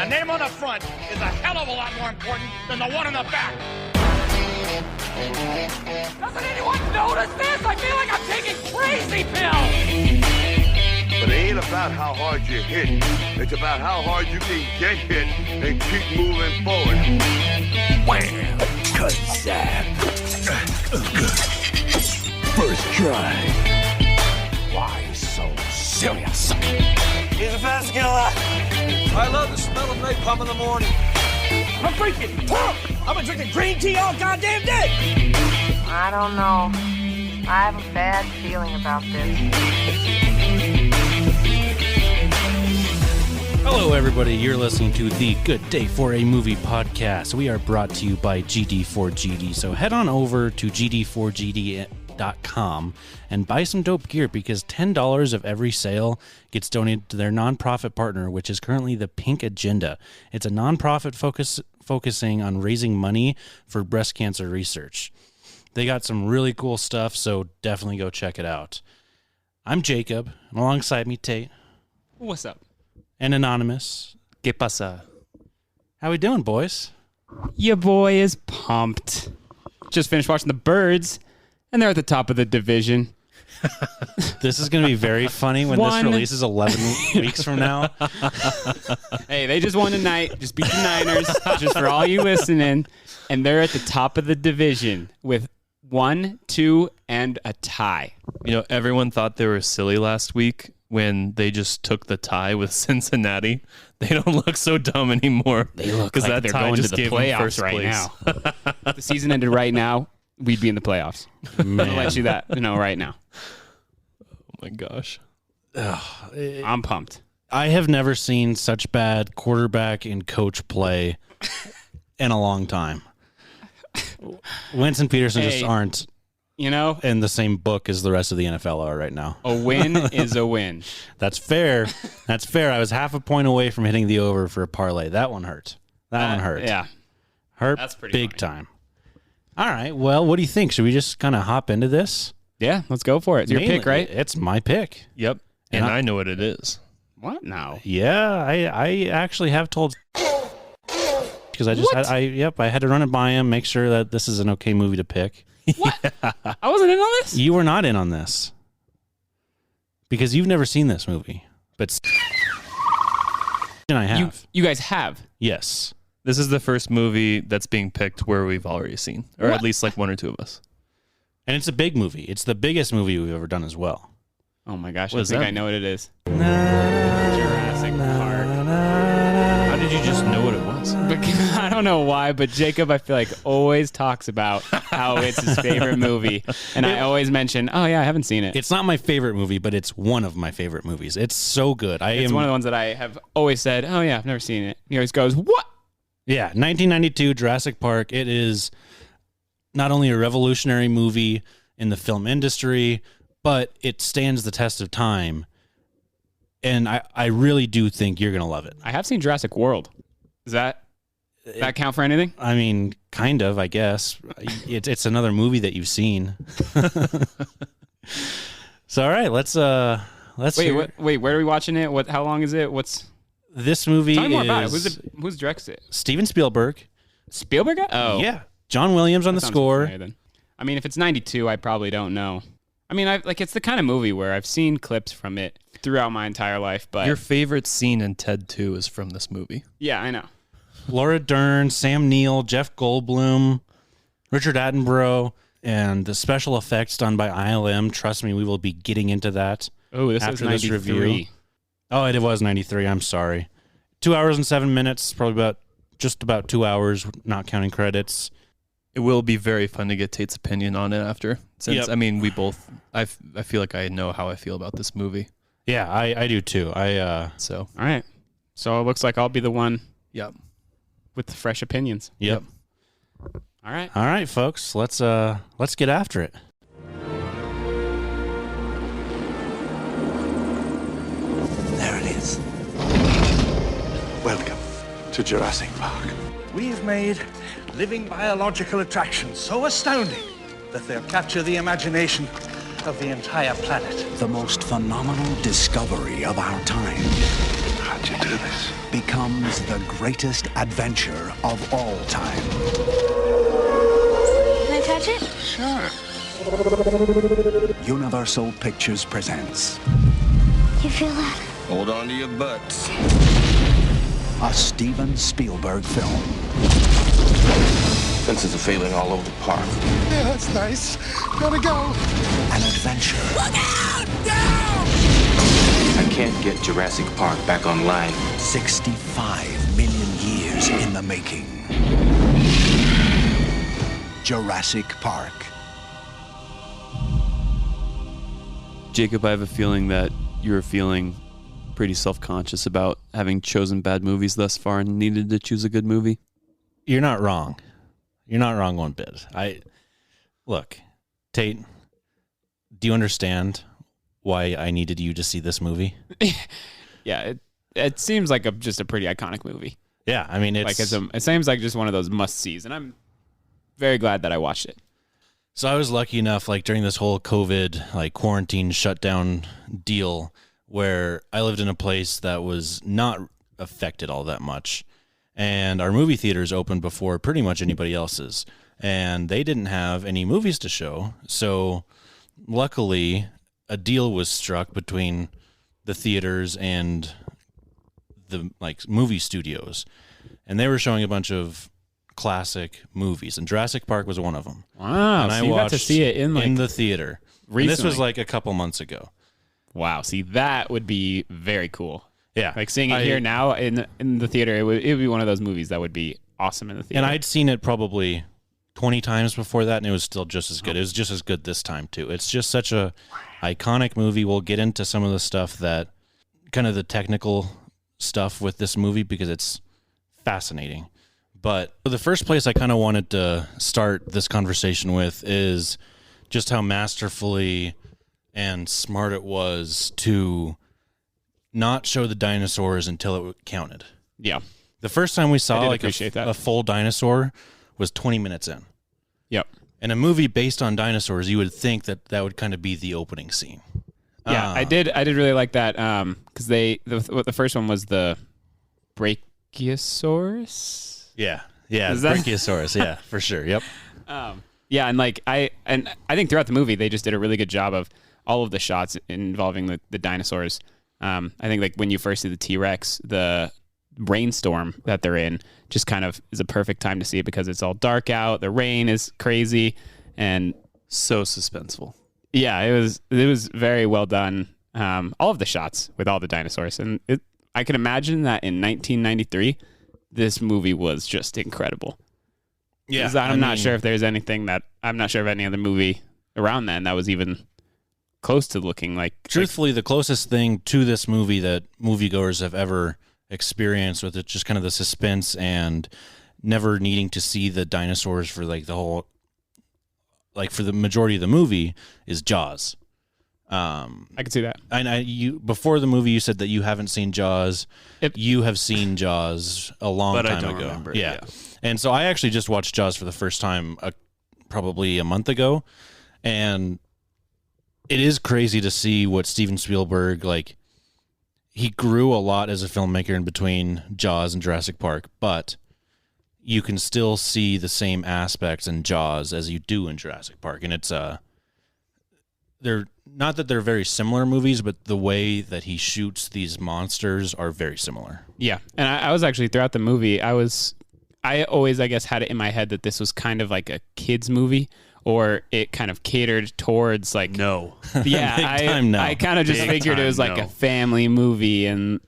the name on the front is a hell of a lot more important than the one on the back. Doesn't anyone notice this? I feel like I'm taking crazy pills. But it ain't about how hard you hit. It's about how hard you can get hit and keep moving forward. Wham! Kazap! First try. Why so serious? He's a fast killer. I love the smell of napalm in the morning. I'm drinking pump. I've been drinking green tea all goddamn day. I don't know. I have a bad feeling about this. Hello, everybody. You're listening to the Good Day for a Movie podcast. We are brought to you by GD4GD. So head on over to GD4GD.com and buy some dope gear because $10 of every sale gets donated to their nonprofit partner, which is currently the Pink Agenda. It's a nonprofit focusing on raising money for breast cancer research. They got some really cool stuff, so definitely go check it out. I'm Jacob, and alongside me, Tate. What's up? And Anonymous. ¿Qué pasa? How we doing, boys? Your boy is pumped. Just finished watching the Birds, and they're at the top of the division. This is going to be very funny when this releases 11 weeks from now. Hey, they just won tonight. Just beat the Niners, just for all you listening. And they're at the top of the division with 1, 2, and a tie. You know, everyone thought they were silly last week when they just took the tie with Cincinnati. They don't look so dumb anymore. They look like that they're tie going to just the gave them playoffs first right place. now. If the season ended right now, we'd be in the playoffs. I'm going to let you know right now. Oh my gosh. I'm pumped. I have never seen such bad quarterback and coach play in a long time. Wentz and Peterson just aren't, you know, in the same book as the rest of the NFL are right now. A win is a win. That's fair. That's fair. I was half a point away from hitting the over for a parlay. That one hurt. That one hurt. Yeah. Hurt That's pretty big funny. time. All right. Well, what do you think? Should we just kind of hop into this? Yeah, let's go for it. It's your pick, right? It's my pick. Yep. And I know what it is. What now? Yeah, I actually have told because I just I had to run it by him, make sure that this is an okay movie to pick. What? Yeah. I wasn't in on this? You were not in on this because you've never seen this movie, but and I have. You guys have? Yes. This is the first movie that's being picked where we've already seen, or at least like one or two of us. And it's a big movie. It's the biggest movie we've ever done as well. Oh my gosh, What I is think that? I know what it is. Jurassic Park. How did you just know what it was? I don't know why, but Jacob, I feel like, always talks about how it's his favorite movie. And I always mention, oh yeah, I haven't seen it. It's not my favorite movie, but it's one of my favorite movies. It's so good. It's one of the ones that I have always said, oh yeah, I've never seen it. He always goes, what? Yeah, 1992, Jurassic Park. It is not only a revolutionary movie in the film industry, but it stands the test of time. And I really do think you're going to love it. I have seen Jurassic World. Does that count for anything? I mean, kind of, I guess. It's another movie that you've seen. So, all right, let's Wait, where are we watching it? How long is it? This movie Tell me more is about it. Who's directs it? Steven Spielberg. Spielberg? Oh. Yeah. John Williams on the score. I mean, if it's 92, I probably don't know. I mean, it's the kind of movie where I've seen clips from it throughout my entire life, but Your favorite scene in Ted 2 is from this movie. yeah, I know. Laura Dern, Sam Neill, Jeff Goldblum, Richard Attenborough, and the special effects done by ILM. Trust me, we will be getting into that. Oh, this is after this 93. review. Oh, it was 93. I'm sorry. 2 hours and 7 minutes, probably just about 2 hours, not counting credits. It will be very fun to get Tate's opinion on it after. Since, I mean, we both, I feel like I know how I feel about this movie. Yeah, I do too. So. All right. So it looks like I'll be the one Yep. with the fresh opinions. Yep. All right. All right, folks. Let's get after it. There it is. Welcome to Jurassic Park. We've made living biological attractions so astounding that they'll capture the imagination of the entire planet. The most phenomenal discovery of our time. let you do this. becomes the greatest adventure of all time. Can I touch it? Sure. Universal Pictures presents You feel that? Hold on to your butts. a Steven Spielberg film. Fences are failing all over the park. Yeah, that's nice. Gotta go. An adventure. I can't get Jurassic Park back online. 65 million years in the making. Jurassic Park. Jacob, I have a feeling that you're feeling pretty self-conscious about having chosen bad movies thus far and needed to choose a good movie. You're not wrong. You're not wrong one bit. Look, Tate, do you understand why I needed you to see this movie? Yeah, it seems like just a pretty iconic movie. Yeah, I mean, It seems like just one of those must-sees, and I'm very glad that I watched it. So I was lucky enough, like during this whole COVID, like quarantine shutdown deal, where I lived in a place that was not affected all that much. And our movie theaters opened before pretty much anybody else's. And they didn't have any movies to show. So luckily, a deal was struck between the theaters and the movie studios. And they were showing a bunch of classic movies, and Jurassic Park was one of them. Wow, and so I you got to watched see it in the theater. And this was like a couple months ago. Wow, see, that would be very cool. Yeah, like seeing it here now in the theater, it would be one of those movies that would be awesome in the theater. And I'd seen it probably 20 times before that, and it was still just as good. It was just as good this time too. It's just such a iconic movie. We'll get into some of the stuff that kind of the technical stuff with this movie because it's fascinating. But the first place I kind of wanted to start this conversation with is just how masterfully and smart it was to not show the dinosaurs until it counted. Yeah. The first time we saw like that. a full dinosaur was 20 minutes in. Yep. In a movie based on dinosaurs, you would think that would kind of be the opening scene. Yeah, I did really like that because the first one was the Brachiosaurus. Yeah, Brachiosaurus. Yeah, for sure. Yep. Yeah, and I think throughout the movie they just did a really good job of all of the shots involving the dinosaurs. I think like when you first see the T-Rex, the rainstorm that they're in just kind of is a perfect time to see it because it's all dark out. The rain is crazy and so suspenseful. Yeah, it was very well done. All of the shots with all the dinosaurs, and I can imagine that in 1993. This movie was just incredible. Yeah, I'm not sure if there's anything I'm not sure of any other movie around then that was even close to looking like. Truthfully, the closest thing to this movie that moviegoers have ever experienced with it, just kind of the suspense and never needing to see the dinosaurs for like the whole, like for the majority of the movie, is Jaws. I could see that. And you before the movie, you said that you haven't seen Jaws. You have seen Jaws a long time ago. Remember it, yeah, and so I actually just watched Jaws for the first time probably a month ago, and it is crazy to see what Steven Spielberg he grew a lot as a filmmaker in between Jaws and Jurassic Park, but you can still see the same aspects in Jaws as you do in Jurassic Park, and it's they're not that they're very similar movies, but the way that he shoots these monsters are very similar. Yeah, and I was actually throughout the movie, I always I guess had it in my head that this was kind of like a kids movie, or it kind of catered towards like no, yeah, I kind of just figured it was like a family movie, and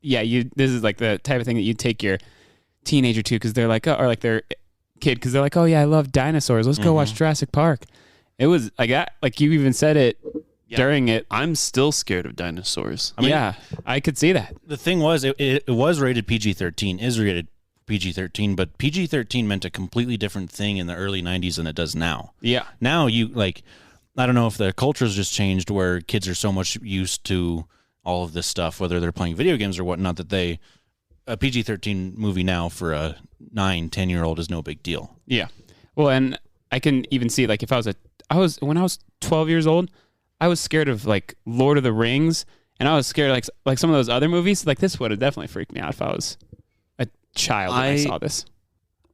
this is like the type of thing that you take your teenager to because they're like or like their kid because they're like, oh yeah, I love dinosaurs, let's go watch Jurassic Park. It was like that, like you even said it during it. I'm still scared of dinosaurs. I mean, yeah, I could see that. The thing was, it was rated PG-13, is rated PG-13, but PG-13 meant a completely different thing in the early 90s than it does now. Yeah. Now I don't know if the culture's just changed where kids are so much used to all of this stuff, whether they're playing video games or whatnot, that a PG-13 movie now for a 9-10-year-old is no big deal. Yeah. Well, and I can even see when I was 12 years old, I was scared of like Lord of the Rings And I was scared, like some of those other movies. Like this would have definitely freaked me out if I was a child and I saw this.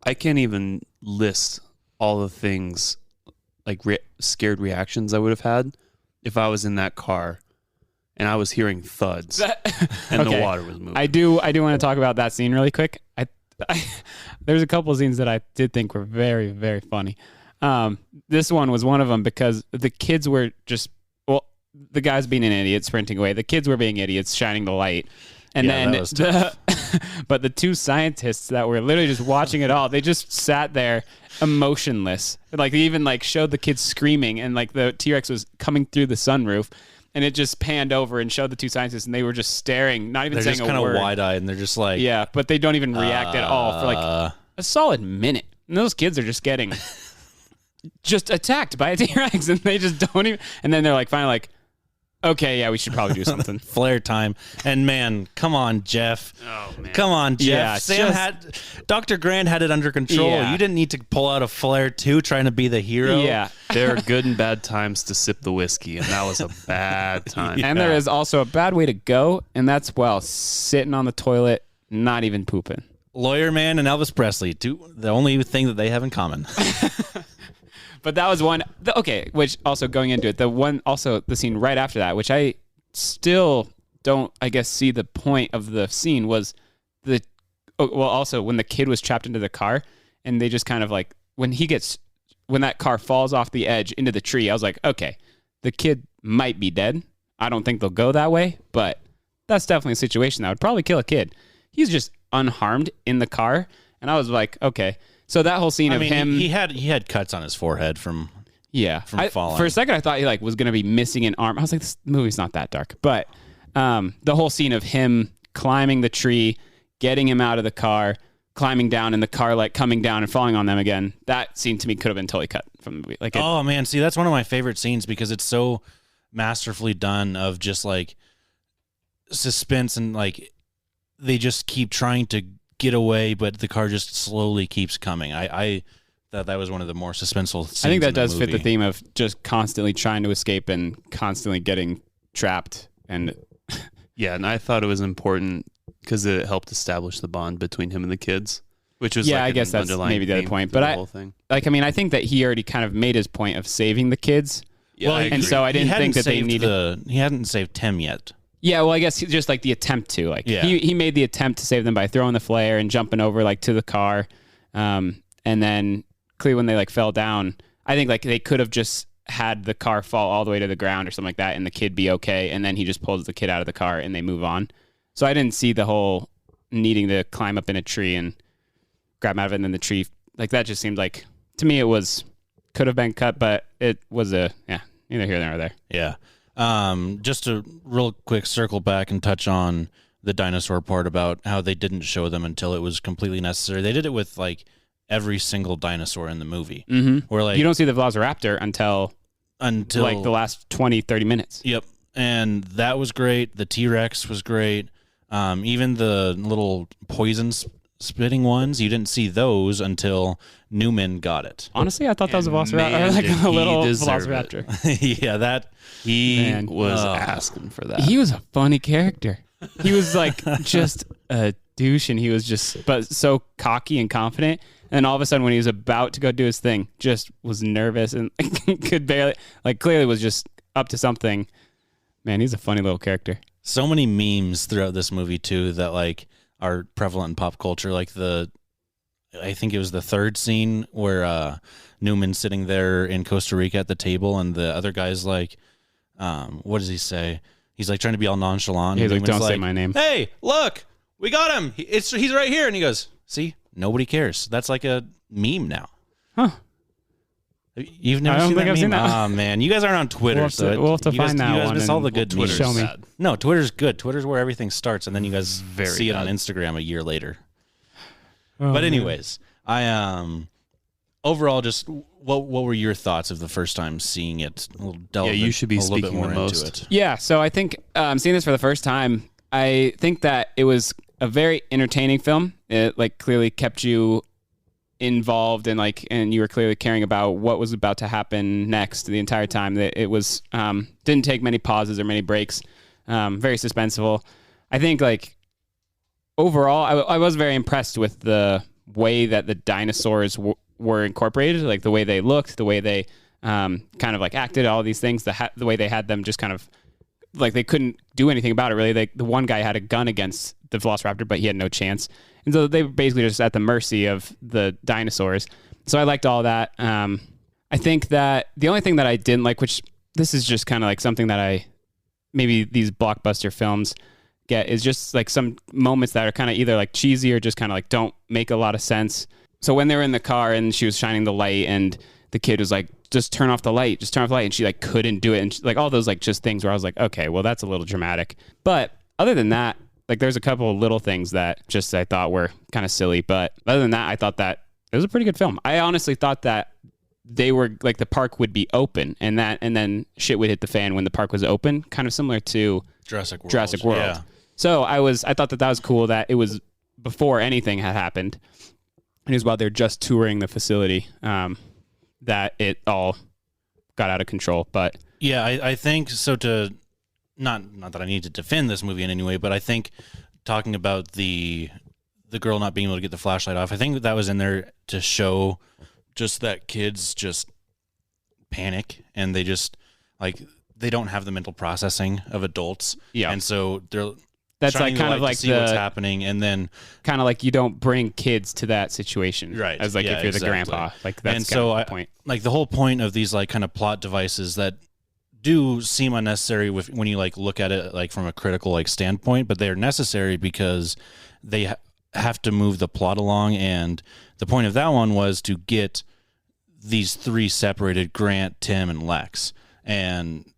I can't even list all the things, like scared reactions I would have had if I was in that car and I was hearing thuds and the water was moving. I do want to talk about that scene really quick. There's a couple of scenes that I did think were very, very funny. This one was one of them because the kids were just, the guy's being an idiot sprinting away. The kids were being idiots shining the light. And then but the two scientists that were literally just watching it all, they just sat there emotionless. Like they even like showed the kids screaming and like the T-Rex was coming through the sunroof and it just panned over and showed the two scientists and they were just staring, not even saying a word. They're just kind of wide-eyed and they're just like... Yeah, but they don't even react at all for like a solid minute. And those kids are just getting just attacked by a T-Rex and they just don't even... And then they're like finally like, okay, yeah, we should probably do something. Flare time. And man, come on, Jeff. Oh, man. Come on, Jeff. Yeah, Dr. Grant had it under control. Yeah. You didn't need to pull out a flare too, trying to be the hero. Yeah. There are good and bad times to sip the whiskey, and that was a bad time. And there is also a bad way to go, and that's, sitting on the toilet, not even pooping. Lawyer Man and Elvis Presley, the only thing that they have in common. But that was one. Okay, which also going into it, the scene right after that, which I still don't, I guess, see the point of the scene was also when the kid was trapped into the car and they just kind of like, when that car falls off the edge into the tree, I was like, okay, the kid might be dead. I don't think they'll go that way, but that's definitely a situation that would probably kill a kid. He's just unharmed in the car. And I was like, okay. So that whole scene him, he had cuts on his forehead from falling. For a second, I thought he was going to be missing an arm. I was like, this movie's not that dark. But the whole scene of him climbing the tree, getting him out of the car, climbing down, and the car like coming down and falling on them again. That scene to me could have been totally cut from the movie. Oh man, see, that's one of my favorite scenes because it's so masterfully done of just like suspense and like they just keep trying to get away, but the car just slowly keeps coming. I thought that was one of the more suspenseful scenes. I think that does fit the theme of just constantly trying to escape and constantly getting trapped. And yeah, and I thought it was important because it helped establish the bond between him and the kids, which was I guess that's maybe the other point. But I think that he already kind of made his point of saving the kids. Yeah, and so I didn't think that they needed. He hadn't saved Tim yet. Yeah, well, I guess just like the attempt to, he made the attempt to save them by throwing the flare and jumping over like to the car, and then clearly when they like fell down, I think like they could have just had the car fall all the way to the ground or something like that, and the kid be okay, and then he just pulls the kid out of the car and they move on. So I didn't see the whole needing to climb up in a tree and grab him out of it, and then the tree like that just seemed like to me it could have been cut, but it was neither here nor there. Yeah. Just to real quick circle back and touch on the dinosaur part about how they didn't show them until it was completely necessary. They did it with like every single dinosaur in the movie. Mm-hmm. Where like you don't see the Velociraptor until like the last 20-30 minutes. Yep. And that was great. The T-Rex was great. Even the little poison spitting ones, you didn't see those until Newman got it. Honestly, I thought that was a Velociraptor, like a little Velociraptor. Yeah, that he was asking for that. He was a funny character. He was like just a douche, and he was but so cocky and confident. And all of a sudden, when he was about to go do his thing, just was nervous and could barely, clearly was just up to something. Man, he's a funny little character. So many memes throughout this movie too that are prevalent in pop culture. Like I think it was the third scene where Newman's sitting there in Costa Rica at the table, and the other guy's like, what does he say? He's like trying to be all nonchalant. He's like, don't say my name. Hey, look, we got him. He's right here. And he goes, see, nobody cares. That's like a meme now. Huh. You've never seen that meme? Seen that. Oh, man. You guys aren't on Twitter. We'll have to find that one. You guys miss all the good memes. Show me. No, Twitter's good. Twitter's where everything starts, and then you guys see it on Instagram a year later. Oh, but anyways, man. Overall, just what were your thoughts of the first time seeing it? You should be speaking the most. Yeah, so I think seeing this for the first time, I think that it was a very entertaining film. It clearly kept you involved and you were clearly caring about what was about to happen next the entire time. That it was didn't take many pauses or many breaks. very suspenseful. I think like overall, I was very impressed with the way that the dinosaurs were incorporated, like the way they looked, the way they kind of like acted, all these things, the way they had them just kind of like they couldn't do anything about it really. The one guy had a gun against the velociraptor, but he had no chance. And so they were basically just at the mercy of the dinosaurs. So I liked all that. I think that the only thing that I didn't like, which this is just kind of like something that maybe these blockbuster films get, is just like some moments that are kind of either like cheesy or just kind of like don't make a lot of sense. So when they were in the car and she was shining the light and the kid was like, just turn off the light, and she like couldn't do it. And like all those like just things where I was like, okay, well that's a little dramatic. But other than that, like there's a couple of little things that just I thought were kind of silly. But other than that, I thought that it was a pretty good film. I honestly thought that they were like the park would be open and then shit would hit the fan when the park was open, kind of similar to Jurassic World. Yeah. So I thought that was cool that it was before anything had happened. And it was while they're just touring the facility that it all got out of control. But yeah, I think so. To not that I need to defend this movie in any way, but I think talking about the girl not being able to get the flashlight off, I think that was in there to show just that kids just panic and they just like they don't have the mental processing of adults. Yeah, and so that's like kind of like see what's happening, and then kind of like you don't bring kids to that situation, right? As like if you're the grandpa, like that's and so the point. Like the whole point of these like kind of plot devices that do seem unnecessary when you like look at it like from a critical like standpoint, but they're necessary because they have to move the plot along. And the point of that one was to get these three separated, Grant, Tim, and Lex. And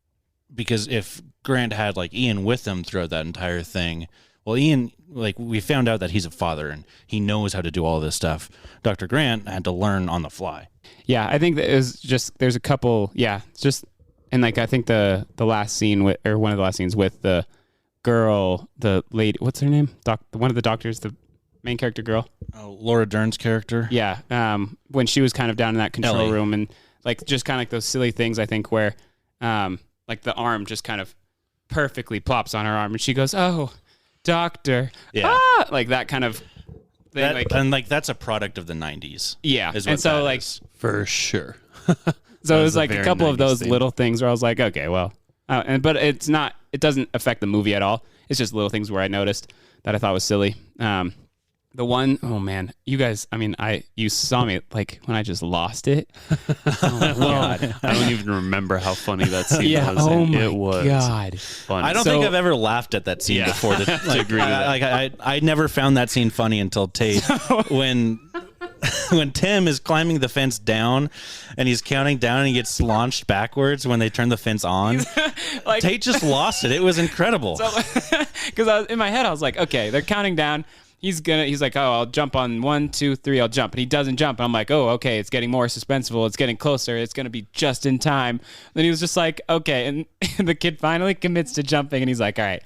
because if Grant had like Ian with him throughout that entire thing, well, Ian, like we found out that he's a father and he knows how to do all this stuff. Dr. Grant had to learn on the fly. Yeah, I think that it was just, there's a couple, it's just, and like I think the last scene with, or one of the last scenes with the girl, the lady, what's her name? One of the doctors, the main character girl. Laura Dern's character. Yeah. When she was kind of down in that control room and like just kind of like those silly things, I think, where like the arm just kind of perfectly plops on her arm and she goes, "Oh, doctor." Yeah. Ah! Like that kind of thing. And that's a product of the 90s. Yeah. And so like is. For sure. So it was like a couple of those little things where I was like, okay, well, but it doesn't affect the movie at all. It's just little things where I noticed that I thought was silly. The one, oh man, you guys, I mean, you saw me like when I just lost it. Oh God. I don't even remember how funny that scene was. Oh my it was God. Funny. I don't think I've ever laughed at that scene before. To agree with that. I never found that scene funny until Tate when Tim is climbing the fence down and he's counting down and he gets launched backwards when they turn the fence on. Like, Tate just lost it. It was incredible. Because in my head, I was like, okay, they're counting down. He's like, oh, I'll jump on 1, 2, 3, I'll jump. And he doesn't jump. And I'm like, oh, okay, it's getting more suspenseful. It's getting closer. It's going to be just in time. Then he was just like, okay. And the kid finally commits to jumping. And he's like, all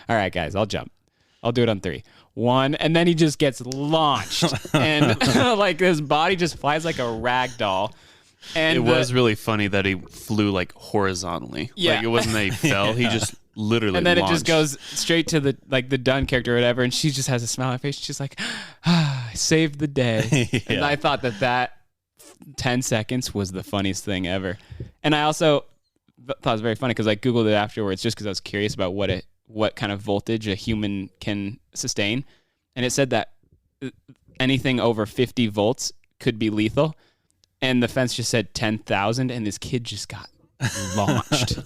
right, guys, I'll jump. I'll do it on 3. 1. And then he just gets launched. And like his body just flies like a rag doll. And it was really funny that he flew like horizontally. Yeah. Like it wasn't that he fell. He just literally and then launched. It just goes straight to the Dunn character or whatever, and she just has a smile on her face. She's like, I saved the day. Yeah. And I thought that 10 seconds was the funniest thing ever. And I also thought it was very funny because I Googled it afterwards just because I was curious about what kind of voltage a human can sustain. And it said that anything over 50 volts could be lethal. And the fence just said 10,000, and this kid just got launched.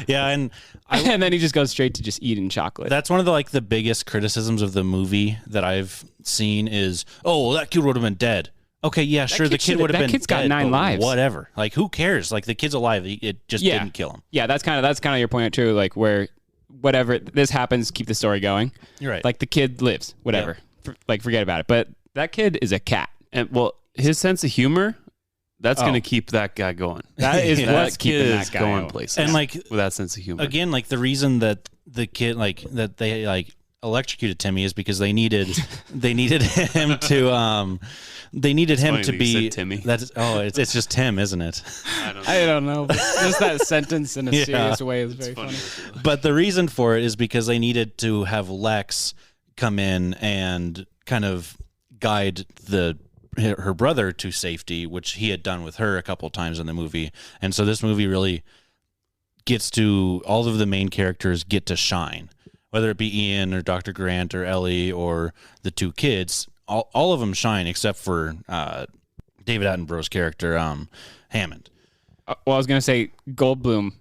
Yeah, and then he just goes straight to just eating chocolate. That's one of the biggest criticisms of the movie that I've seen is, oh, well, that kid would have been dead. Okay, yeah, sure, the kid would have been dead. That kid's got 9 lives. Whatever. Like, who cares? Like, the kid's alive. It just didn't kill him. Yeah, that's kind of your point too. Like, where whatever this happens, keep the story going. You're right. Like the kid lives. Whatever. Yeah. Forget about it. But that kid is a cat. And well, his sense of humor. That's going to keep that guy going. That is what's keeping that guy going places. And like with that sense of humor. Again, like the reason that the kid, like that they like electrocuted Timmy is because they needed him to him to be Timmy. It's just Tim, isn't it? I don't know. But just that sentence in a serious way is very funny. But the reason for it is because they needed to have Lex come in and kind of guide her brother to safety, which he had done with her a couple times in the movie. And so this movie really gets to, all of the main characters get to shine, whether it be Ian or Dr. Grant or Ellie or the two kids. All of them shine except for David Attenborough's character, Hammond. Well, I was gonna say Goldblum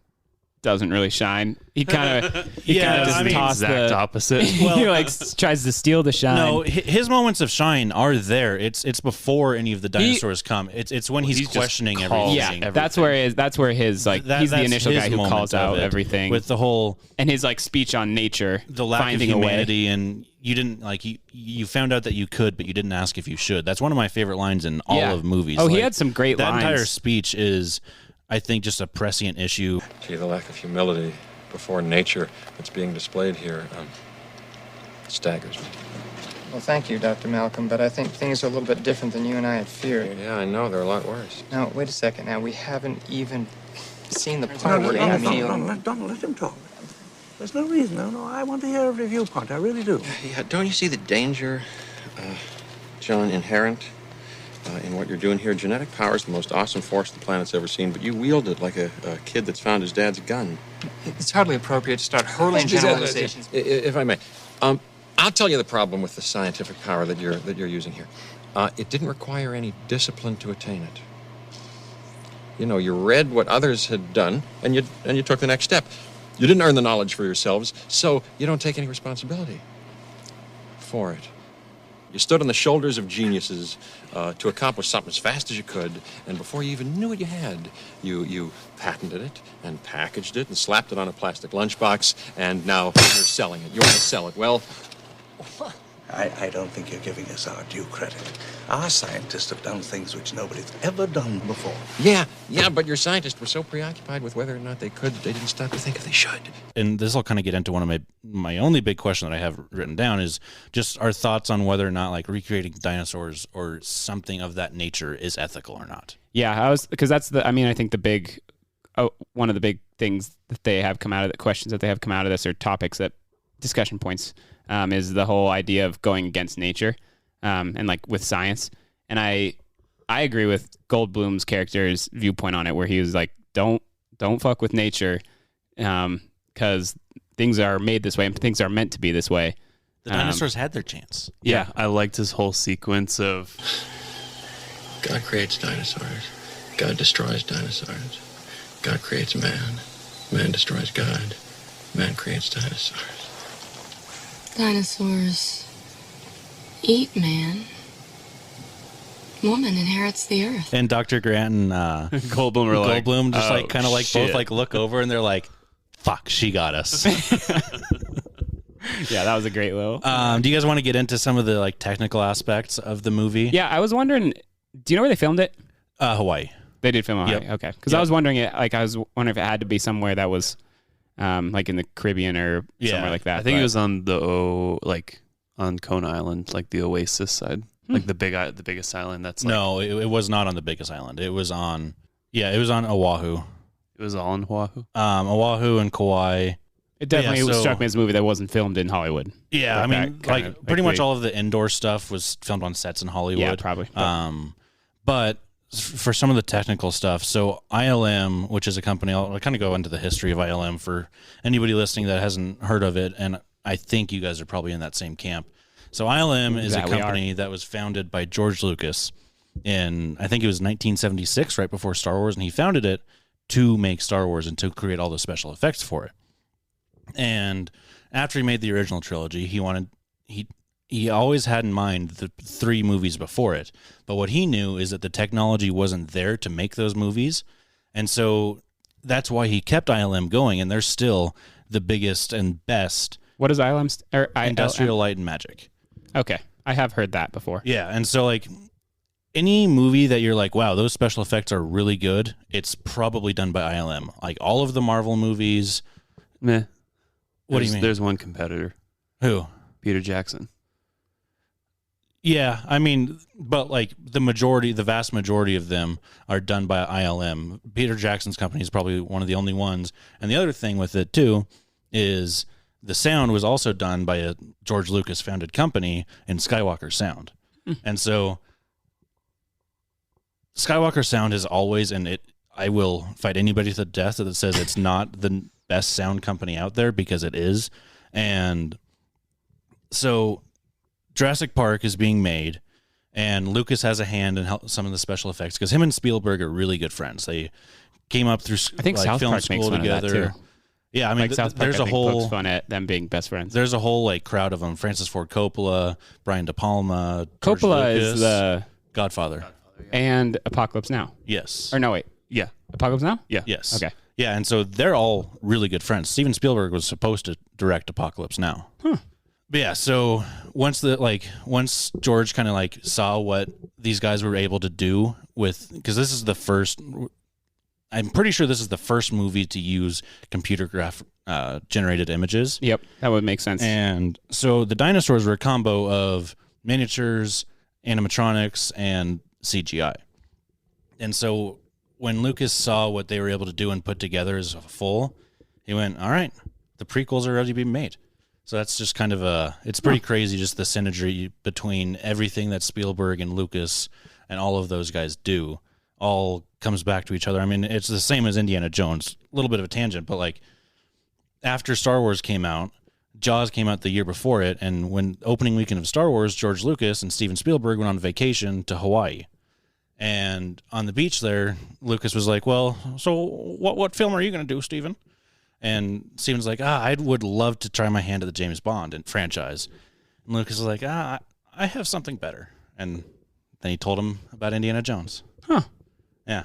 doesn't really shine. He kind of just toss exact opposite. He like tries to steal the shine. No, his moments of shine are there. It's before any of the dinosaurs come. It's when he's questioning everything. Yeah, that's where his like he's the initial guy who calls out everything with the whole and his like speech on nature, the lack finding of humanity, and you didn't like you found out that you could, but you didn't ask if you should. That's one of my favorite lines in all of movies. Oh, like, he had some great lines. That entire speech is, I think, just a prescient issue. Gee, the lack of humility before nature that's being displayed here staggers me. Well, thank you, Dr. Malcolm, but I think things are a little bit different than you and I had feared. Yeah, I know. They're a lot worse. Now, wait a second. Now, we haven't even seen the part where Don't let him talk. There's no reason. No, I want to hear every viewpoint. I really do. Yeah, don't you see the danger, John, inherent in what you're doing here? Genetic power is the most awesome force the planet's ever seen, but you wield it like a kid that's found his dad's gun. It's hardly appropriate to start hurling generalizations. If I may, I'll tell you the problem with the scientific power that you're using here. It didn't require any discipline to attain it. You know, you read what others had done, and you took the next step. You didn't earn the knowledge for yourselves, so you don't take any responsibility for it. You stood on the shoulders of geniuses to accomplish something as fast as you could, and before you even knew what you had, you patented it and packaged it and slapped it on a plastic lunchbox, and now you're selling it. You want to sell it. Well, I don't think you're giving us our due credit. Our scientists have done things which nobody's ever done before. Yeah, but your scientists were so preoccupied with whether or not they could, they didn't stop to think if they should. And this will kind of get into one of my only big question that I have written down is just our thoughts on whether or not like recreating dinosaurs or something of that nature is ethical or not. Yeah, because that's I think the big, one of the big things that they have come out of the questions that they have come out of this, or topics that discussion points, is the whole idea of going against nature, and like with science. And I agree with Goldblum's character's viewpoint on it, where he was like, don't fuck with nature, because things are made this way and things are meant to be this way. The dinosaurs had their chance. Yeah, I liked his whole sequence of God creates dinosaurs. God destroys dinosaurs. God creates man. Man destroys God. Man creates dinosaurs. Dinosaurs eat man. Woman inherits the earth. And Dr. Grant and Goldblum just like kind of like both like look over and they're like, fuck, she got us. Yeah, that was a great little. Do you guys want to get into some of the like technical aspects of the movie? Yeah, I was wondering, do you know where they filmed it? Hawaii. They did film Hawaii. Yep. Okay. Because I was wondering if it had to be somewhere that was like in the Caribbean or somewhere like that. I think it was on on Coney Island, like the Oasis side, like the biggest island. That's like, no, it was not on the biggest island. It was on Oahu. It was all in Oahu. Oahu and Kauai. It definitely struck me as a movie that wasn't filmed in Hollywood. Yeah, pretty much all of the indoor stuff was filmed on sets in Hollywood. Yeah, probably. But for some of the technical stuff, so ILM, which is a company, I'll kind of go into the history of ILM for anybody listening that hasn't heard of it, and I think you guys are probably in that same camp. So ILM is a company that was founded by George Lucas in, I think it was 1976, right before Star Wars, and he founded it to make Star Wars and to create all the special effects for it. And after he made the original trilogy, he always had in mind the 3 movies before it. But what he knew is that the technology wasn't there to make those movies. And so that's why he kept ILM going, and they're still the biggest and best. What is ILM? Industrial Light and Magic. Okay. I have heard that before. Yeah, and so like any movie that you're like, wow, those special effects are really good, it's probably done by ILM. Like all of the Marvel movies. Meh. What do you mean? There's one competitor. Who? Peter Jackson. Yeah, I mean, but like the vast majority of them are done by ILM. Peter Jackson's company is probably one of the only ones. And the other thing with it too is the sound was also done by a George Lucas founded company in Skywalker Sound. And so Skywalker Sound is always, and I will fight anybody to the death that says it's not the best sound company out there, because it is. And so Jurassic Park is being made, and Lucas has a hand in some of the special effects because him and Spielberg are really good friends. They came up through I think South film Park school makes fun together. of that too. Yeah, I mean, like South Park, there's I a think, whole pokes fun at them being best friends. There's a whole like crowd of them: Francis Ford Coppola, Brian De Palma. George Coppola Lucas, is the Godfather, and Apocalypse Now. Yes. Or no, wait. Yeah. Apocalypse Now. Yeah. Yes. Okay. Yeah, and so they're all really good friends. Steven Spielberg was supposed to direct Apocalypse Now. But yeah, so once George kind of like saw what these guys were able to do with, because this is the first, I'm pretty sure this is the first movie to use computer generated images. Yep, that would make sense. And so the dinosaurs were a combo of miniatures, animatronics, and CGI. And so when Lucas saw what they were able to do and put together as a full, he went, all right, the prequels are already being made. So that's just kind of it's pretty crazy, just the synergy between everything that Spielberg and Lucas and all of those guys do all comes back to each other. I mean, it's the same as Indiana Jones. A little bit of a tangent, but like after Star Wars came out, Jaws came out the year before it, and when opening weekend of Star Wars, George Lucas and Steven Spielberg went on vacation to Hawaii. And on the beach there, Lucas was like, well, so what film are you going to do, Steven? And Steven's like, I would love to try my hand at the James Bond franchise. And Lucas was like, I have something better. And then he told him about Indiana Jones. Huh. Yeah.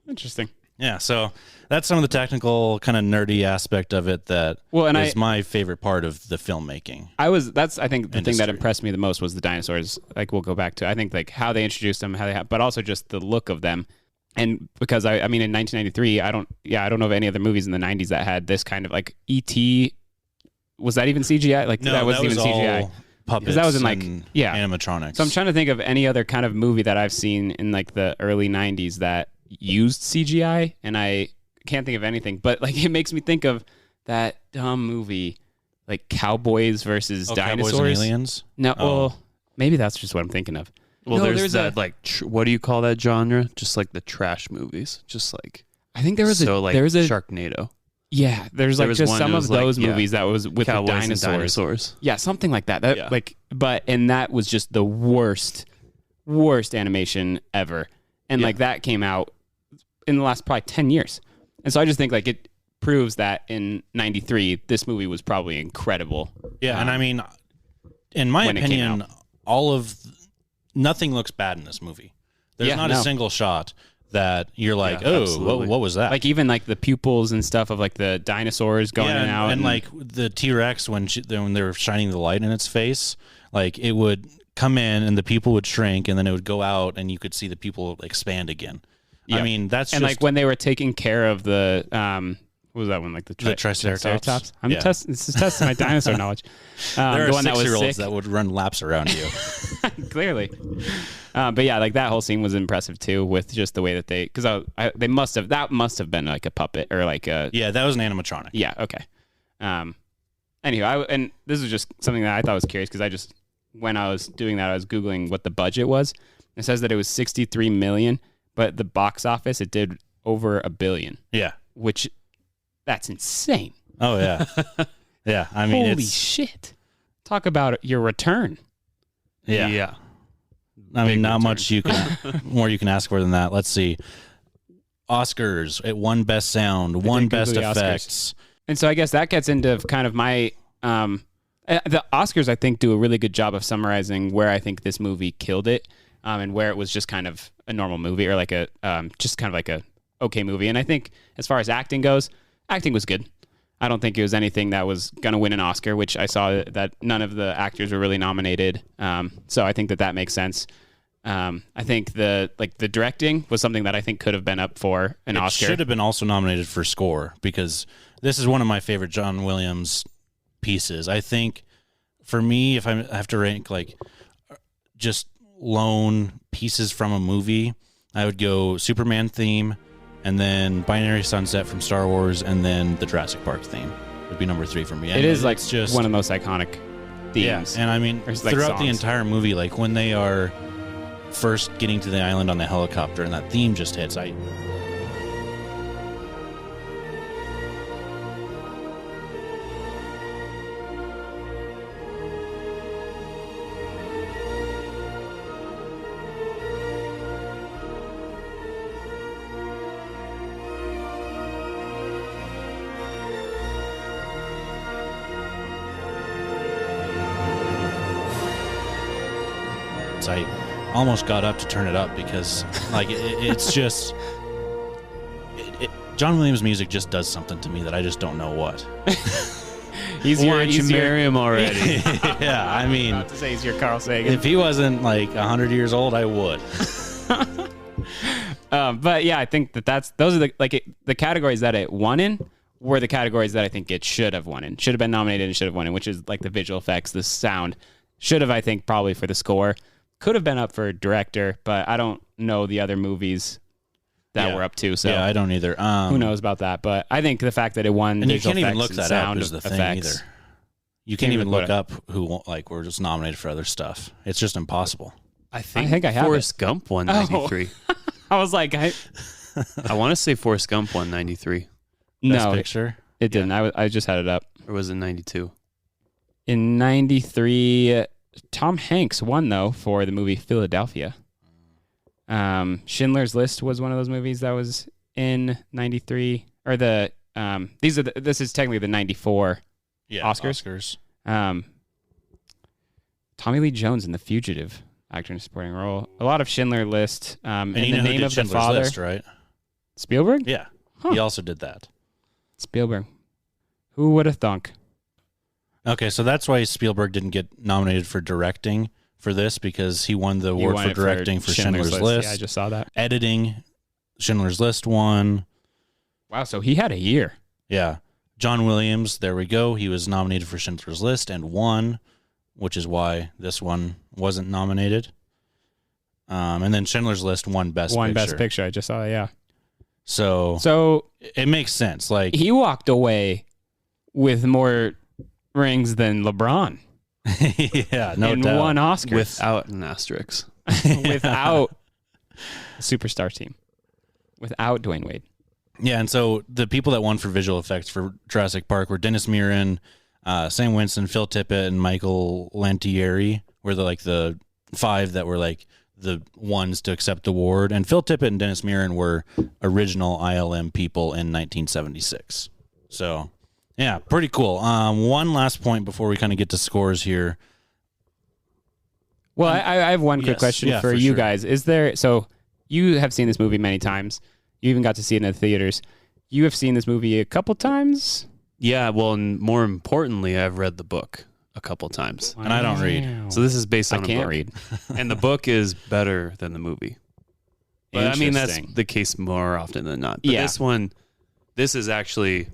Interesting. Yeah, so that's some of the technical kind of nerdy aspect of it that is my favorite part of the filmmaking. That's I think the thing that impressed me the most was the dinosaurs. Like we'll go back to, I think like how they introduced them, but also just the look of them. And because I mean in 1993, I don't know of any other movies in the 90s that had this kind of like E.T. Was that even CGI? Like no, that wasn't even CGI. Puppets. That was in like animatronics. So I'm trying to think of any other kind of movie that I've seen in like the early 90s that used CGI, and I can't think of anything. But like it makes me think of that dumb movie, like Cowboys versus Dinosaurs. Cowboys and Aliens? No, well, maybe that's just what I'm thinking of. Well, no, there's that like what do you call that genre? Just like the trash movies. Just like I think there was a Sharknado. Yeah, there's like just some of those movies that was with Cowboys the dinosaurs. Yeah, something like that. And that was just the worst animation ever. And like that came out in the last probably 10 years. And so I just think like it proves that in 93, this movie was probably incredible. Yeah, and I mean, in my opinion, nothing looks bad in this movie. There's not a single shot that you're like, what was that? Like even like the pupils and stuff of like the dinosaurs going in and out. And like the T-Rex when they were shining the light in its face, like it would come in and the pupil would shrink and then it would go out and you could see the pupil expand again. Yeah. I mean, that's like when they were taking care of the what was that one? Like the Triceratops. I'm testing my dinosaur knowledge. There are 6-year-olds that would run laps around you. Clearly. But yeah, like that whole scene was impressive too, with just the way that because that must have been like a puppet or like a that was an animatronic. Yeah, okay. Anyway, and this was just something that I thought was curious because when I was doing that, I was Googling what the budget was. It says that it was $63 million, but the box office it did over $1 billion. Yeah, which that's insane. Oh yeah, yeah. I mean, holy shit! Talk about your return. Yeah. I mean, not much more you can ask for than that. Let's see. Oscars, it won Best Sound, won Best Effects. And so I guess that gets into kind of my the Oscars I think do a really good job of summarizing where I think this movie killed it and where it was just kind of a normal movie or like a just kind of like a okay movie. And I think as far as acting goes, acting was good. I don't think it was anything that was going to win an Oscar, which I saw that none of the actors were really nominated. So I think that makes sense. I think the directing was something that I think could have been up for an Oscar. It should have been also nominated for score because this is one of my favorite John Williams pieces. I think for me, if I have to rank like just lone pieces from a movie, I would go Superman theme, and then Binary Sunset from Star Wars, and then the Jurassic Park theme would be number 3 for me. It is like just one of the most iconic themes. Yeah, and I mean, throughout the entire movie, like when they are first getting to the island on the helicopter and that theme just hits, I almost got up to turn it up because like it's just John Williams music just does something to me that I just don't know what. Why don't you marry him already? Yeah, I mean, about to say he's your Carl Sagan. If he wasn't like 100 years old, I would. But yeah, I think those are the categories that it won in were the categories that I think it should have won in, should have been nominated and should have won in, which is like the visual effects, the sound. Should have, I think, probably for the score. Could have been up for director, but I don't know the other movies that were up to. So yeah, I don't either. Who knows about that? But I think the fact that it won, and you can't even look that up is the thing either. You can't even look up who like were just nominated for other stuff. It's just impossible. I think I have Forrest Gump won 93. I was like, I want to say Forrest Gump won 93. No, picture. It didn't. I just had it up. Or was it 92? In 93. Tom Hanks won, though, for the movie Philadelphia. Schindler's List was one of those movies that was in 93. Or this is technically the 94 Oscars. Tommy Lee Jones in The Fugitive, actor in a supporting role. A lot of Schindler List. And in you the know name who did of Schindler's the Father. List, right? Spielberg? Yeah. Huh. He also did that. Spielberg. Who would have thunk? Okay, so that's why Spielberg didn't get nominated for directing for this, because he won the award for directing for Schindler's List. Yeah, I just saw that. Editing, Schindler's List won. Wow, so he had a year. Yeah. John Williams, there we go. He was nominated for Schindler's List and won, which is why this one wasn't nominated. And then Schindler's List won Best Picture. Best Picture. I just saw that, yeah. So it makes sense. Like he walked away with more rings than LeBron. Yeah, no in doubt. one Oscar without an asterisk, without a superstar team, without Dwayne Wade. Yeah, and so the people that won for visual effects for Jurassic Park were Dennis Muren, Sam Winston, Phil Tippett, and Michael Lantieri were the 5 that were like the ones to accept the award. And Phil Tippett and Dennis Muren were original ILM people in 1976. So yeah, pretty cool. One last point before we kind of get to scores here. Well, I have one quick question for you guys. Is there, so you have seen this movie many times. You even got to see it in the theaters. You have seen this movie a couple times? Yeah, well, and more importantly, I've read the book a couple times. Wow. And I don't read. So this is based on a book. I can't read. And the book is better than the movie. But I mean, that's the case more often than not. But this is actually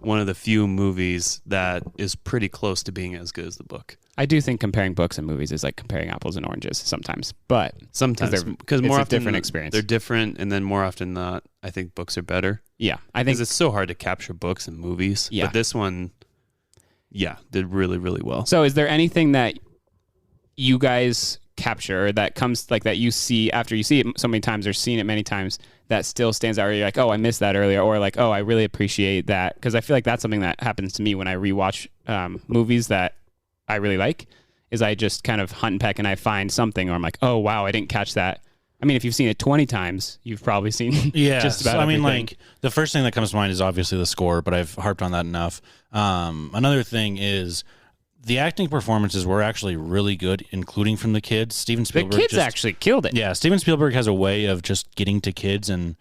one of the few movies that is pretty close to being as good as the book. I do think comparing books and movies is like comparing apples and oranges sometimes, but sometimes because more often different experience. They're different, and then more often than not, I think books are better. Yeah, I think it's so hard to capture books and movies. Yeah, but this one, did really, really well. So, is there anything that you guys capture or that comes like that you see after you see it so many times or seen it many times that still stands out? Or you're like, oh, I missed that earlier, or like, oh, I really appreciate that, because I feel like that's something that happens to me when I rewatch movies that I really like, is I just kind of hunt and peck and I find something, or I'm like, oh wow, I didn't catch that. I mean, if you've seen it 20 times, you've probably seen just about everything. Like the first thing that comes to mind is obviously the score, but I've harped on that enough. Another thing is the acting performances were actually really good, including from the kids. Steven Spielberg. The kids actually killed it. Yeah, Steven Spielberg has a way of just getting to kids, and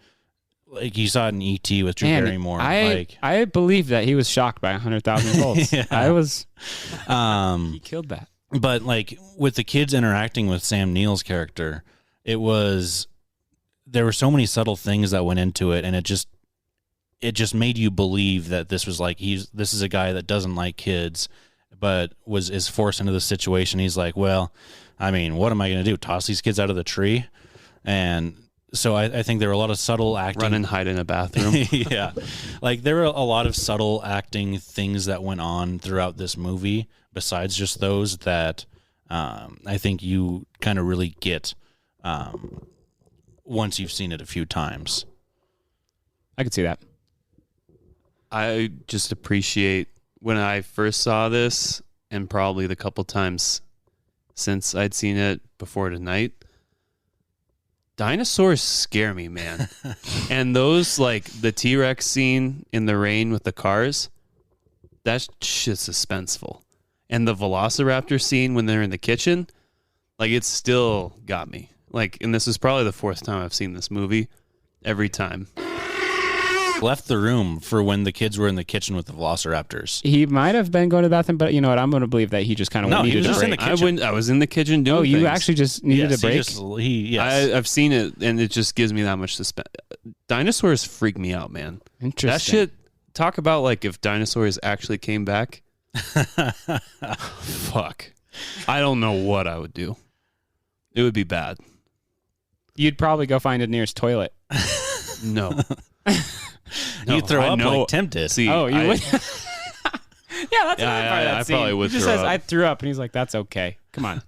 like you saw it in E.T. with Drew Barrymore. I believe that he was shocked by 100,000 volts. Yeah. I was. He killed that. But like with the kids interacting with Sam Neill's character, there were so many subtle things that went into it, and it just made you believe that this was like this is a guy that doesn't like kids, but is forced into the situation. He's like, well, I mean, what am I going to do? Toss these kids out of the tree? And so I think there were a lot of subtle acting. Run and hide in a bathroom. Yeah. Like there were a lot of subtle acting things that went on throughout this movie besides just those that I think you kind of really get once you've seen it a few times. I could see that. I just appreciate when I first saw this, and probably the couple times since I'd seen it before tonight, dinosaurs scare me, man. And those, like the T-Rex scene in the rain with the cars, that shit's suspenseful. And the Velociraptor scene when they're in the kitchen, like it still got me. Like, and this is probably the fourth time I've seen this movie. Every time. Left the room for when the kids were in the kitchen with the Velociraptors. He might have been going to the bathroom, but you know what? I'm going to believe that he just kind of needed a break. I was in the kitchen doing things. You actually just needed a break? I've seen it, and it just gives me that much suspense. Dinosaurs freak me out, man. Interesting. That shit, talk about like if dinosaurs actually came back. Fuck. I don't know what I would do. It would be bad. You'd probably go find a nearest toilet. No. You'd throw up like Tempest. See, you would? Yeah, that's part of that I scene. probably would He just throw says, up. I threw up, and he's like, that's okay. Come on.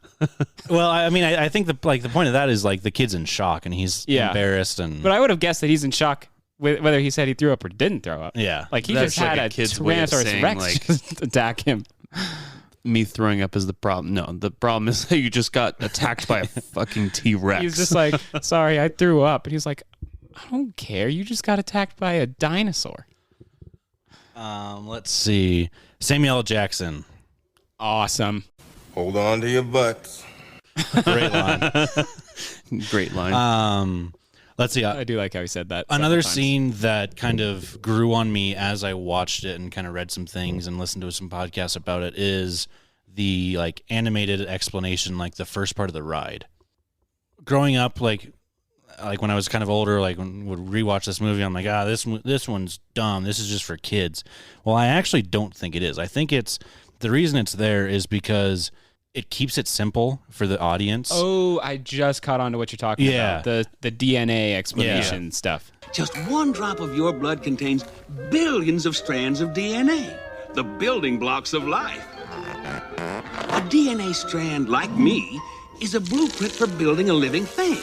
Well, I mean, I think the point of that is like the kid's in shock and he's embarrassed, and But I would have guessed that he's in shock whether he said he threw up or didn't throw up. Yeah. Like he That's just had like a kid's way of Tyrannosaurus saying, Rex like- just attack him. Me throwing up is the problem. No, the problem is that you just got attacked by a fucking T-Rex. He's just like, sorry, I threw up. And he's like, I don't care. You just got attacked by a dinosaur. Let's see. Samuel L. Jackson. Awesome. Hold on to your butts. Great line. Great line. Let's see. I do like how he said that. Another several times. scene that kind of grew on me as I watched it and kind of read some things and listened to some podcasts about it is the like animated explanation, like the first part of the ride. Growing up, like when I was kind of older, like when would rewatch this movie, I'm like, this one's dumb. This is just for kids. Well, I actually don't think it is. I think the reason it's there is because it keeps it simple for the audience. Oh, I just caught on to what you're talking about. The DNA explanation stuff. Just one drop of your blood contains billions of strands of DNA, the building blocks of life. A DNA strand, like me, is a blueprint for building a living thing.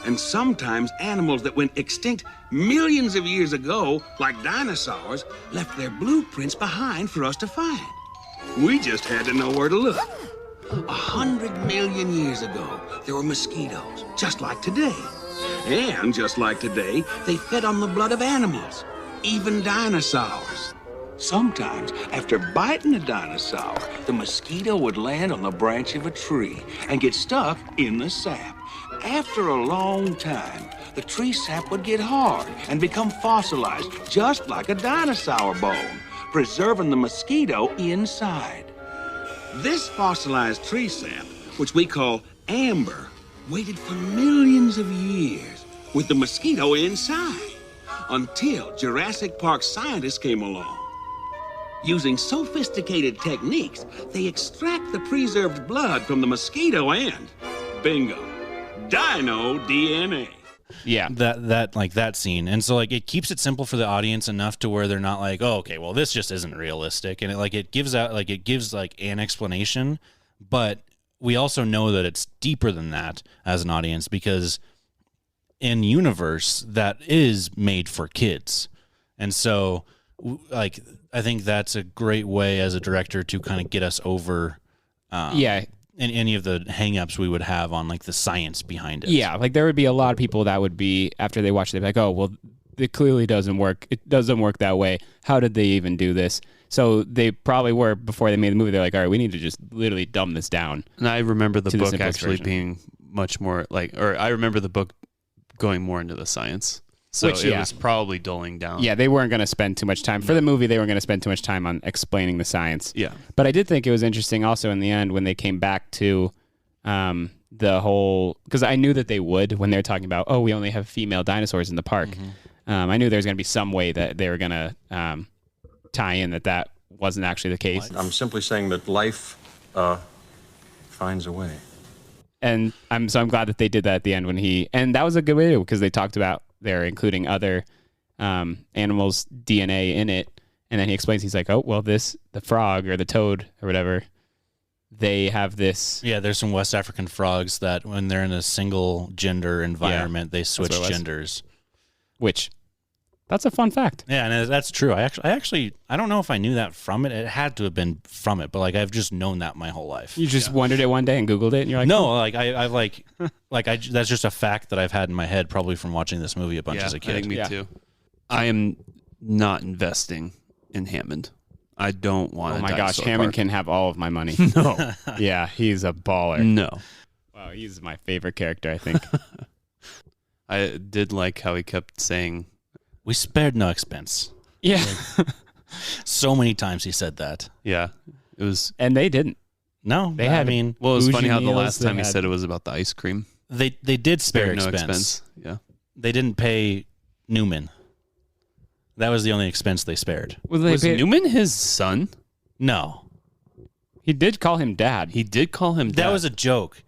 And sometimes animals that went extinct millions of years ago, like dinosaurs, left their blueprints behind for us to find. We just had to know where to look. 100 million years ago, there were mosquitoes, just like today. And just like today, they fed on the blood of animals, even dinosaurs. Sometimes, after biting a dinosaur, the mosquito would land on the branch of a tree and get stuck in the sap. After a long time, the tree sap would get hard and become fossilized, just like a dinosaur bone, preserving the mosquito inside. This fossilized tree sap, which we call amber, waited for millions of years with the mosquito inside until Jurassic Park scientists came along. Using sophisticated techniques, they extract the preserved blood from the mosquito and, bingo, dino DNA. Yeah. That scene. And so like it keeps it simple for the audience enough to where they're not like, oh, okay, well this just isn't realistic. And it gives an explanation, but we also know that it's deeper than that as an audience because in universe that is made for kids. And so like I think that's a great way as a director to kind of get us over and any of the hangups we would have on like the science behind it. Yeah, like there would be a lot of people that would be, after they watch it, they'd be like, oh, well, it clearly doesn't work. It doesn't work that way. How did they even do this? So they probably were, before they made the movie, they're like, all right, we need to just literally dumb this down. And I remember the book actually version. being much more like, or I remember the book going more into the science. So it was probably dulling down. Yeah, they weren't going to spend too much time. For the movie, they weren't going to spend too much time on explaining the science. Yeah. But I did think it was interesting also in the end when they came back to the whole... Because I knew that they would when they were talking about, oh, we only have female dinosaurs in the park. I knew there was going to be some way that they were going to tie in that wasn't actually the case. I'm simply saying that life finds a way. And I'm glad that they did that at the end and that was a good way to, because they talked about they're including other animals' DNA in it. And then he explains, he's like, oh, well, the frog or the toad or whatever, they have this. Yeah, there's some West African frogs that when they're in a single gender environment, they switch genders. Which, that's a fun fact. Yeah, and that's true. I don't know if I knew that from it. It had to have been from it, but like I've just known that my whole life. You just wondered it one day and Googled it, and you're like, no, like that's just a fact that I've had in my head probably from watching this movie a bunch as a kid. I think me too. I am not investing in Hammond. I don't want. Oh my gosh, Hammond can have all of my money. No. Yeah, he's a baller. No. Wow, he's my favorite character, I think. I did like how he kept saying, "We spared no expense." Yeah. So many times he said that. Yeah. It was, and they didn't. No, well, it was funny how the last time he said it was about the ice cream. They did spare no expense. Yeah. They didn't pay Newman. That was the only expense they spared. Was Newman his son? No. He did call him dad. He did call him dad. That was a joke.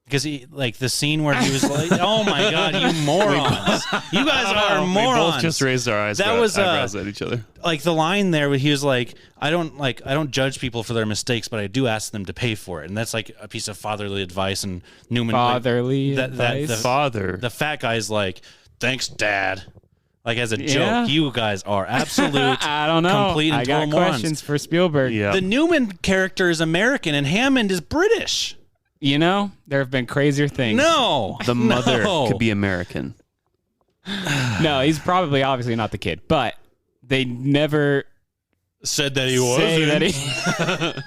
Because he, like, the scene where he was like, oh my God, you morons. You guys are morons. We both just raised our eyebrows at each other. Like, the line there where he was like, I don't judge people for their mistakes, but I do ask them to pay for it. And that's like a piece of fatherly advice. And Newman. Advice? The fat guy's like, thanks, Dad. Like, as a joke, you guys are absolute, I don't know. complete and I got total morons. questions for Spielberg. Yeah. The Newman character is American and Hammond is British. You know, there have been crazier things. No. The mother could be American. No, he's probably obviously not the kid, but they never said that he wasn't.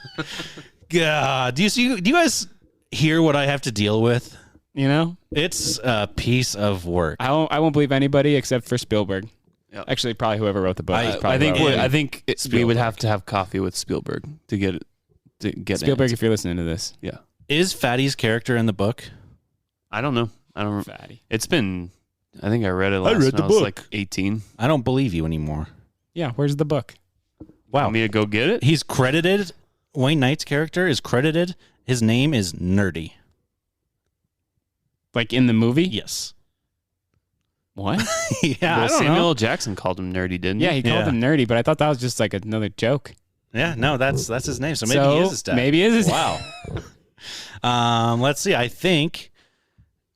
God, do you guys hear what I have to deal with? You know, it's a piece of work. I won't believe anybody except for Spielberg. Yep. Actually, probably whoever wrote the book. I think we would have to have coffee with Spielberg to get Spielberg, if you're listening to this. Yeah. Is Fatty's character in the book? I don't know. I don't. Fatty. It's been. I think I read it last. I read the book. I was like 18. I don't believe you anymore. Yeah. Where's the book? Wow. Want me to go get it? He's credited. Wayne Knight's character is credited. His name is Nerdy. Like in the movie? Yes. What? Yeah. Well, I don't Samuel know. L. Jackson called him Nerdy, didn't he? Yeah, he called him Nerdy, but I thought that was just like another joke. Yeah. No, that's his name. So maybe he is his dad. Maybe it is his Wow. Let's see. I think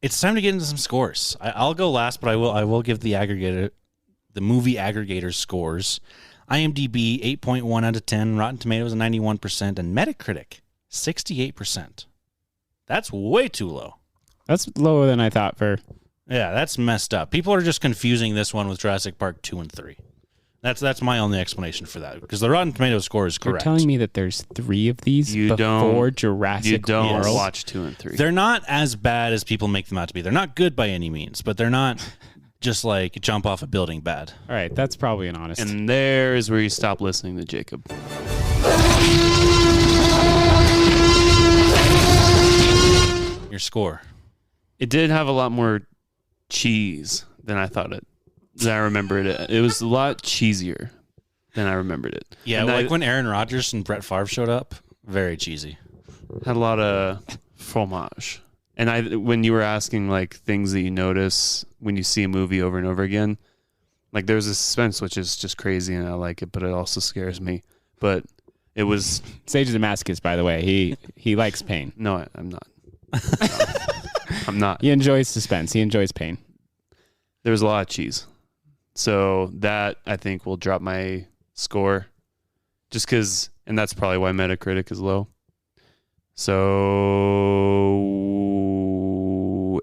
it's time to get into some scores. I'll go last, but I will give the movie aggregator scores. IMDb 8.1 out of 10, Rotten Tomatoes 91%, and Metacritic 68%. That's way too low. That's lower than I thought for. Yeah, that's messed up. People are just confusing this one with Jurassic Park 2 and 3. That's my only explanation for that, because the Rotten Tomatoes score is correct. You're telling me that there's 3 of these before Jurassic World? You don't watch 2 and 3. They're not as bad as people make them out to be. They're not good by any means, but they're not just like jump off a building bad. All right, that's probably an honest. And there is where you stop listening to Jacob. Your score. It did have a lot more cheese than I thought it. Than I remembered it. It was a lot cheesier than I remembered it. Yeah, and like when Aaron Rodgers and Brett Favre showed up, very cheesy. Had a lot of fromage. And when you were asking like things that you notice when you see a movie over and over again, like there's a suspense which is just crazy and I like it, but it also scares me. But it was Sage is a masochist, by the way. He likes pain. No, I'm not. I'm not. He enjoys suspense. He enjoys pain. There was a lot of cheese. So that, I think, will drop my score just because, and that's probably why Metacritic is low. So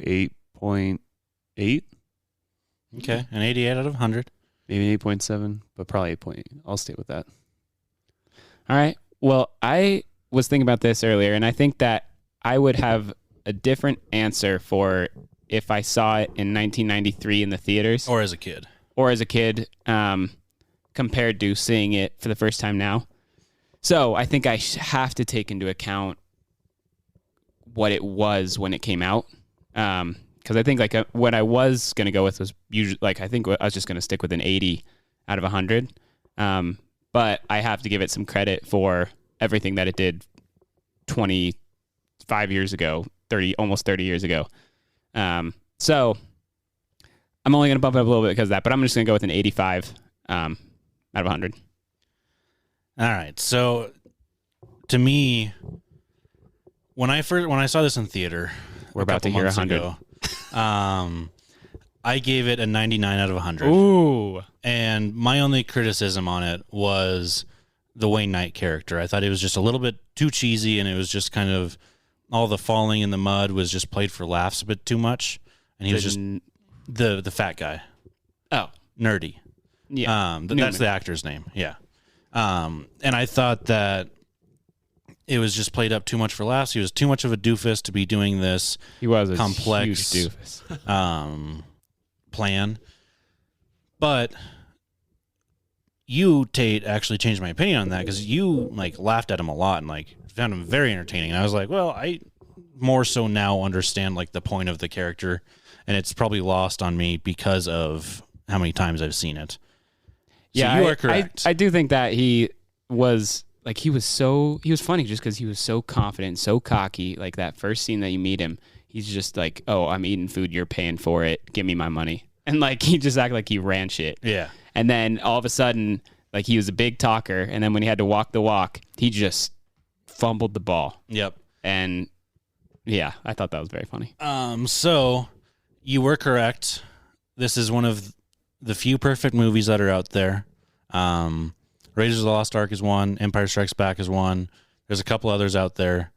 8.8. Okay, an 88 out of 100. Maybe 8.7, but probably 8.8. I'll stay with that. All right. Well, I was thinking about this earlier, and I think that I would have a different answer for if I saw it in 1993 in the theaters. Or as a kid. Compared to seeing it for the first time now. So I think I have to take into account what it was when it came out. Because I think like what I was going to go with was usually like I think I was just going to stick with an 80 out of 100. but I have to give it some credit for everything that it did 25 years ago, almost 30 years ago. So I'm only going to bump it up a little bit because of that, but I'm just going to go with an 85 out of 100. All right. So to me, when I saw this in theater, we're about to hear 100. I gave it a 99 out of 100. Ooh. And my only criticism on it was the Wayne Knight character. I thought it was just a little bit too cheesy, and it was just kind of all the falling in the mud was just played for laughs a bit too much. And he was just the fat guy. Oh. Nerdy. Yeah. That's the actor's name. Yeah. And I thought that it was just played up too much for laughs. He was too much of a doofus to be doing this. He was a complex huge doofus. Plan. But you, Tate, actually changed my opinion on that because you laughed at him a lot and found him very entertaining. And I was like, well, I more so now understand the point of the character, and it's probably lost on me because of how many times I've seen it. So yeah, you are correct. I do think that he was he was funny just because he was so confident, so cocky. Like that first scene that you meet him, he's just like, "Oh, I'm eating food, you're paying for it. Give me my money." And he just acted like he ran shit. Yeah. And then all of a sudden, he was a big talker, and then when he had to walk the walk, he just fumbled the ball. Yep. And yeah, I thought that was very funny. So you were correct. This is one of the few perfect movies that are out there. Raiders of the Lost Ark is one. Empire Strikes Back is one. There's a couple others out there.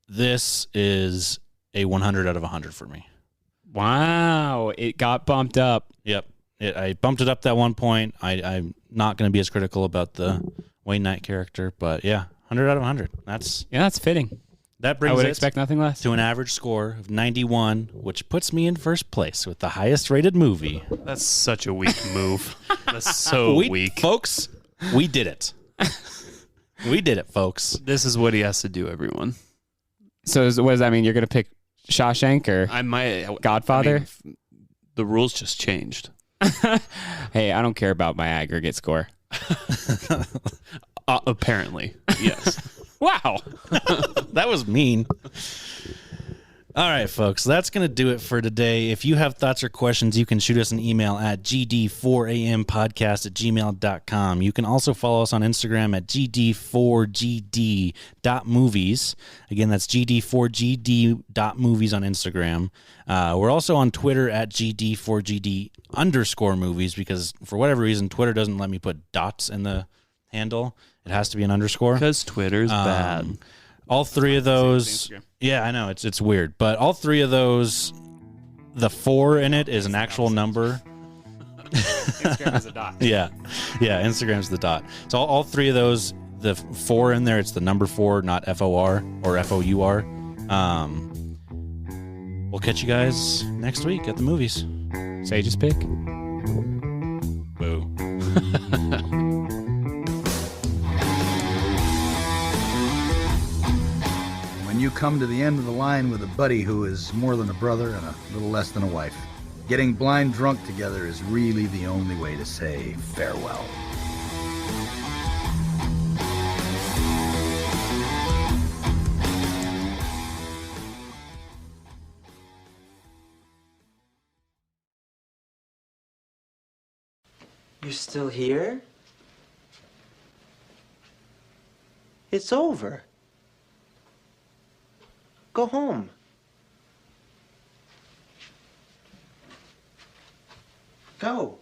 This is a 100 out of 100 for me. Wow. It got bumped up. Yep. I bumped it up that one point. I'm not going to be as critical about the Wayne Knight character, but yeah, 100 out of 100. That's fitting. That brings I would it expect nothing less to an average score of 91, which puts me in first place with the highest rated movie. That's such a weak move. That's so weak. Folks, we did it. We did it, folks. This is what he has to do, everyone. So what does that mean? You're going to pick Shawshank or I might Godfather? The rules just changed. Hey, I don't care about my aggregate score. Apparently, yes. Wow. That was mean. All right, folks, that's going to do it for today. If you have thoughts or questions, you can shoot us an email at gd4ampodcast@gmail.com. You can also follow us on Instagram at gd4gd.movies. Again, that's gd4gd.movies on Instagram. We're also on Twitter at gd4gd_movies because for whatever reason, Twitter doesn't let me put dots in the handle. It has to be an underscore. Because Twitter's bad. All three of those, yeah, I know it's weird, but all three of those, the 4 in it is an actual number. Instagram is a dot. Yeah, Instagram's the dot. So all three of those, the 4 in there, it's the number 4, not FOR or FOUR. We'll catch you guys next week at the movies. Sage's pick. Boo. When you come to the end of the line with a buddy who is more than a brother and a little less than a wife, getting blind drunk together is really the only way to say farewell. You're still here? It's over. Go home. Go.